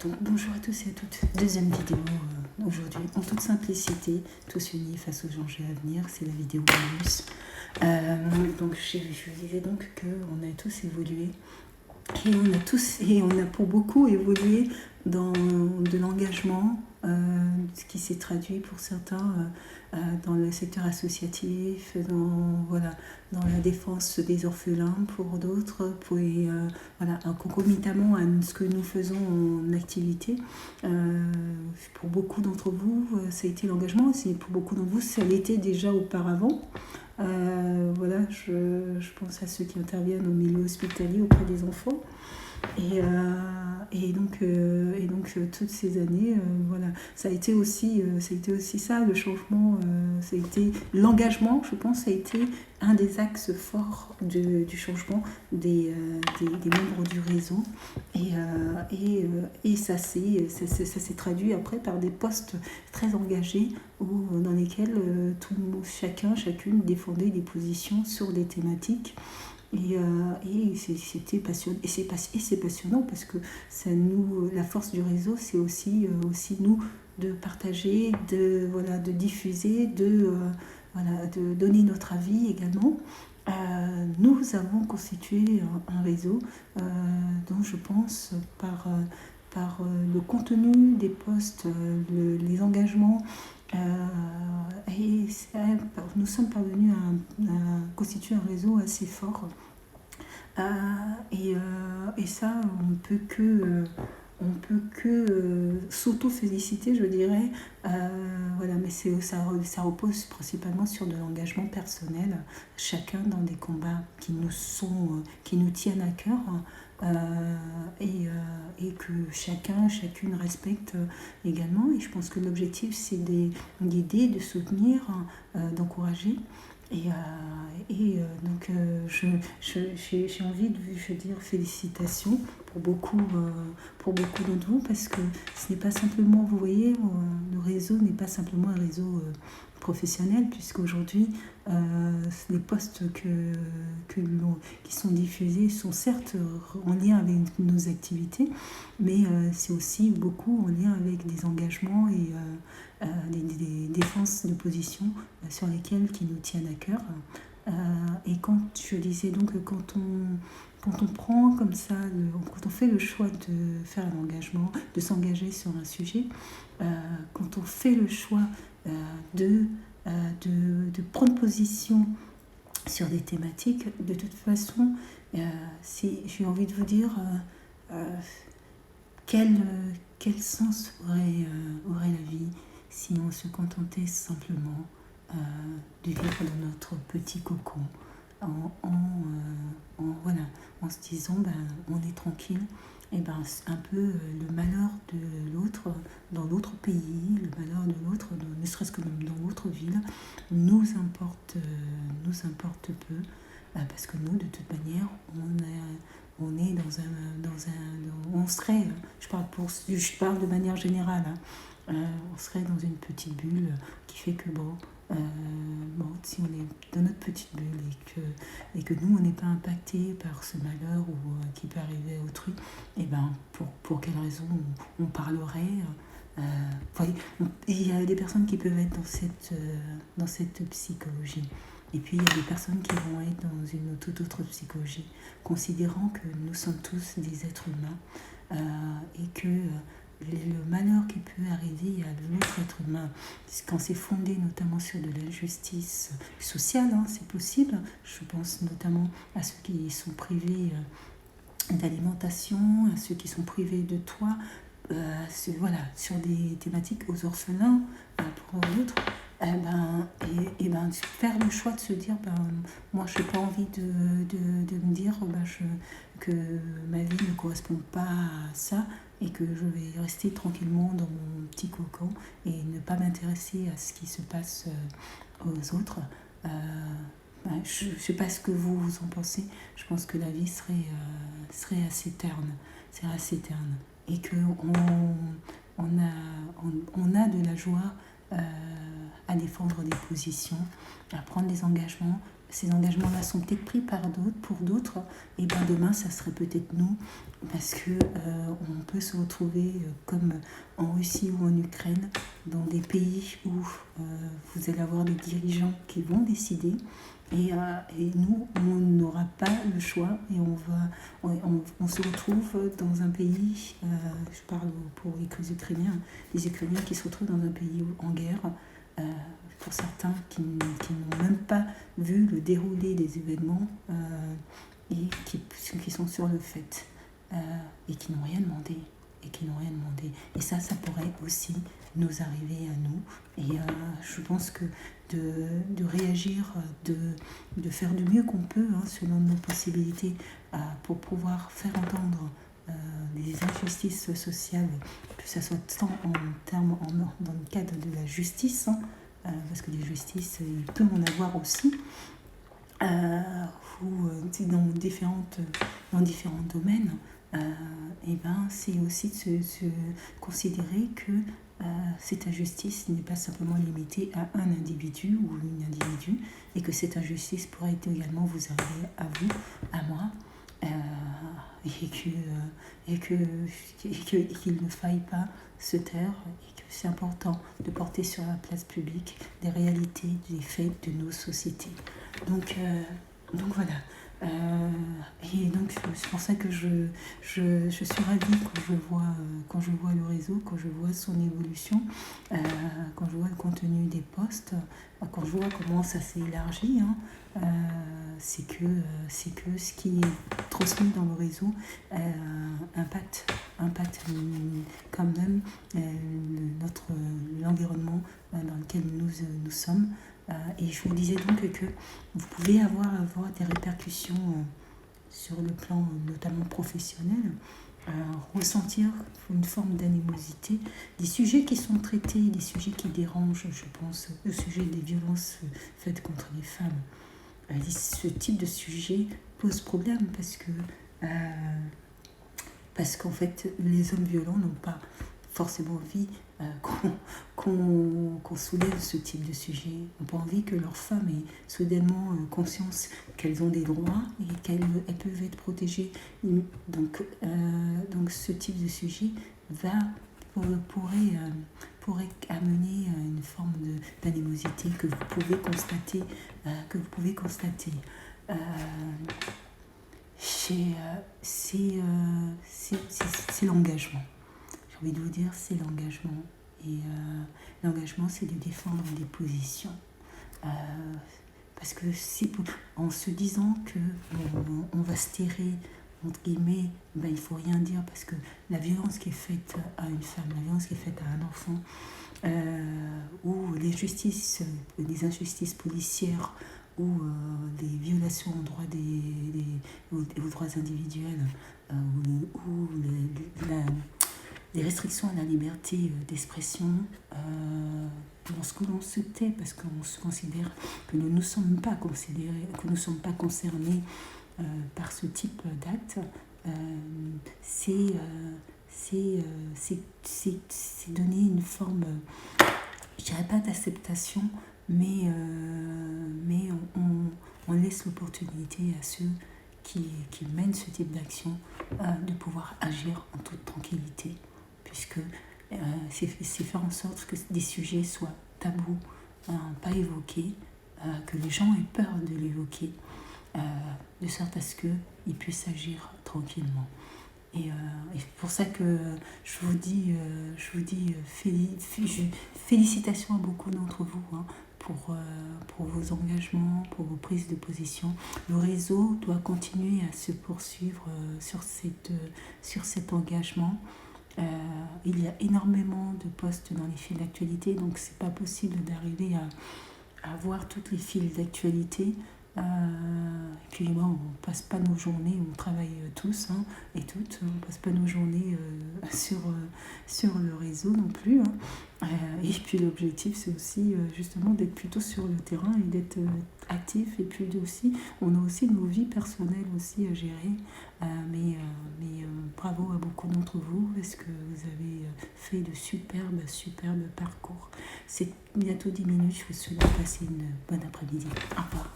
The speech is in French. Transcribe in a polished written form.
Donc, bonjour à tous et à toutes. Deuxième vidéo aujourd'hui, en toute simplicité, tous unis face aux enjeux à venir. C'est la vidéo bonus. Donc, je disais donc qu'on a tous évolué et on a pour beaucoup évolué dans de l'engagement, ce qui s'est traduit pour certains dans le secteur associatif, dans la défense des orphelins, pour d'autres, concomitamment à ce que nous faisons en activité. Pour beaucoup d'entre vous, ça a été l'engagement, pour beaucoup d'entre vous, ça l'était déjà auparavant. Je pense à ceux qui interviennent au milieu hospitalier auprès des enfants. Et donc toutes ces années, ça a été aussi ça, le changement, ça a été l'engagement, je pense, ça a été un des axes forts du changement des membres du réseau. Et ça s'est traduit après par des postes très engagés dans lesquels chacune défendait des positions sur des thématiques. Et c'était passionnant, et c'est passionnant parce que la force du réseau, c'est aussi nous de partager, de diffuser, de donner notre avis également. Nous avons constitué un réseau dont je pense par le contenu des posts, les engagements, et nous sommes parvenus à constituer un réseau assez fort. Et ça, on peut que s'auto-féliciter, je dirais. Mais ça repose principalement sur de l'engagement personnel, chacun dans des combats qui nous tiennent à cœur. Et que chacune respecte également. Et je pense que l'objectif, c'est d'aider, de soutenir, d'encourager. Donc j'ai envie de dire félicitations pour beaucoup d'entre vous, parce que ce n'est pas simplement, vous voyez, le réseau n'est pas simplement un réseau professionnel, puisqu'aujourd'hui les postes qui sont diffusés sont certes en lien avec nos activités, mais c'est aussi beaucoup en lien avec des engagements et des défenses de positions sur lesquelles qui nous tiennent à cœur. Et quand je disais donc quand on prend comme ça, quand on fait le choix de faire un engagement, de s'engager sur un sujet, quand on fait le choix de prendre position sur des thématiques, de toute façon, j'ai envie de vous dire quel sens aurait la vie si on se contentait simplement de vivre dans notre petit cocon en se disant on est tranquille. Et un peu le malheur de l'autre dans l'autre pays, le malheur de l'autre, ne serait-ce que même dans l'autre ville, nous importe peu, parce que nous, de toute manière, on est on serait, je parle de manière générale, on serait dans une petite bulle qui fait que si on est dans notre petite bulle et que nous on n'est pas impacté par ce malheur qui peut arriver à autrui, et pour quelle raison on parlerait. Il y a des personnes qui peuvent être dans cette psychologie, et puis il y a des personnes qui vont être dans une toute autre psychologie, considérant que nous sommes tous des êtres humains, et que le malheur qui peut arriver à l'autre être humain, quand c'est fondé notamment sur de l'injustice sociale, c'est possible. Je pense notamment à ceux qui sont privés d'alimentation, à ceux qui sont privés de toit, sur des thématiques, aux orphelins, pour d'autres. Faire le choix de se dire moi je n'ai pas envie de me dire que ma vie ne correspond pas à ça, et que je vais rester tranquillement dans mon petit cocon et ne pas m'intéresser à ce qui se passe aux autres. Je ne sais pas ce que vous en pensez. Je pense que la vie serait assez terne. C'est assez terne. Et qu'on a de la joie à défendre des positions, à prendre des engagements ces engagements-là sont peut-être pris par d'autres, pour d'autres, et ben demain, ça serait peut-être nous, parce que on peut se retrouver comme en Russie ou en Ukraine, dans des pays où vous allez avoir des dirigeants qui vont décider, et nous, on n'aura pas le choix, et on se retrouve dans un pays, je parle pour les Ukrainiens qui se retrouvent dans un pays en guerre, pour certains qui n'ont même pas vu le déroulé des événements et qui sont sur le fait et qui n'ont rien demandé. Et ça pourrait aussi nous arriver à nous. Et je pense que de réagir, de faire du mieux qu'on peut, selon nos possibilités, pour pouvoir faire entendre les injustices sociales, que ce soit tant dans le cadre de la justice, parce que les justices, il peut en avoir aussi, ou dans différents domaines, et ben c'est aussi de se considérer que cette injustice n'est pas simplement limitée à un individu ou une individu, et que cette injustice pourrait également vous arriver à vous, à moi, et qu'il ne faille pas se taire, et que c'est important de porter sur la place publique des réalités, des faits de nos sociétés. Donc voilà. Et donc c'est pour ça que je suis ravie quand je vois le réseau, quand je vois son évolution, quand je vois le contenu des posts, quand je vois comment ça s'est élargi, c'est que ce qui est transmis dans le réseau impacte quand même l'environnement dans lequel nous sommes. Et je vous disais donc que vous pouvez avoir des répercussions sur le plan notamment professionnel, ressentir une forme d'animosité, des sujets qui sont traités, des sujets qui dérangent, je pense, le sujet des violences faites contre les femmes. Ce type de sujet pose problème parce qu'en fait, les hommes violents n'ont pas forcément envie qu'on soulève ce type de sujet. Ils n'ont pas envie que leurs femmes aient soudainement conscience qu'elles ont des droits et qu'elles peuvent être protégées. Donc ce type de sujet pourrait amener une forme d'animosité que vous pouvez constater. C'est l'engagement. J'ai envie de vous dire, c'est l'engagement. Et l'engagement, c'est de défendre des positions. Parce que en se disant qu'on va se terrer, entre guillemets, il ne faut rien dire, parce que la violence qui est faite à une femme, la violence qui est faite à un enfant, ou les injustices policières, ou les violations aux droits individuels, ou les restrictions à la liberté d'expression, lorsque l'on se tait parce qu'on se considère que nous ne sommes pas concernés par ce type d'acte, c'est donner une forme, je dirais pas d'acceptation, mais on laisse l'opportunité à ceux qui mènent ce type d'action de pouvoir agir en toute tranquillité, puisque c'est faire en sorte que des sujets soient tabous, pas évoqués, que les gens aient peur de l'évoquer, de sorte à ce qu'ils puissent agir tranquillement. Et c'est pour ça que je vous dis félicitations à beaucoup d'entre vous, pour vos engagements, pour vos prises de position. Le réseau doit continuer à se poursuivre sur cet engagement. Il y a énormément de posts dans les fils d'actualité, donc c'est pas possible d'arriver à voir toutes les fils d'actualité. Puis on ne passe pas nos journées, on travaille tous et toutes, on ne passe pas nos journées sur le réseau non plus. Et puis l'objectif, c'est aussi justement d'être plutôt sur le terrain et d'être actif. Et puis on a aussi nos vies personnelles aussi à gérer. Mais bravo à beaucoup d'entre vous, parce que vous avez fait de superbes parcours. C'est bientôt 10 minutes, je vous souhaite de passer une bonne après-midi. Au revoir.